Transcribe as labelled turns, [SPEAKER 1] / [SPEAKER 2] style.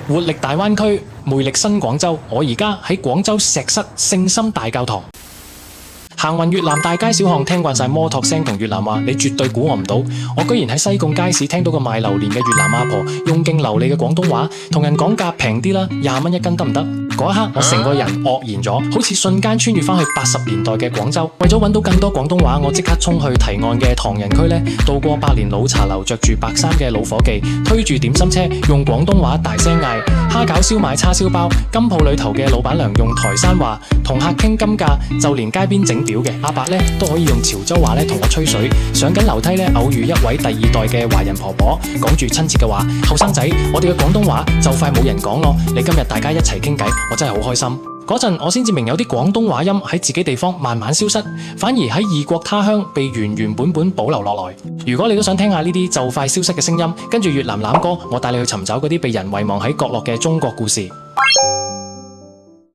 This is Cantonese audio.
[SPEAKER 1] 活力大灣區，魅力新廣州。我而家喺廣州石室聖心大教堂。行勻越南大街小巷，聽慣晒摩托聲同越南話，你絕對估我唔到，我居然喺西貢街市聽到個賣榴蓮嘅越南阿婆用勁流利嘅廣東話同人講價平啲啦，20蚊一斤得唔得？嗰一刻我成個人愕然咗，好似瞬間穿越翻去80年代嘅廣州。為咗揾到更多廣東話，我即刻衝去堤岸嘅唐人區呢，到過百年老茶樓，着住白衫嘅老伙計推住點心車，用廣東話大聲嗌蝦餃、燒賣、叉燒包。金鋪裏頭嘅老闆娘用台山話同客傾金價，就連街邊整表嘅阿伯呢都可以用潮州話呢同我吹水。上緊樓梯呢，偶遇一位第二代嘅華人婆婆，講住親切嘅話：後生仔，我哋嘅廣東話就快冇人講咯，你今日大家一齊傾偈，我真係好開心。嗰陣我先至明有啲廣東話音喺自己地方慢慢消失，反而喺異國他鄉被原本保留落來。如果你都想聽下呢啲就快消失嘅聲音，跟住越南欖歌，我帶你去尋找嗰啲被人遺忘喺角落嘅中國故事。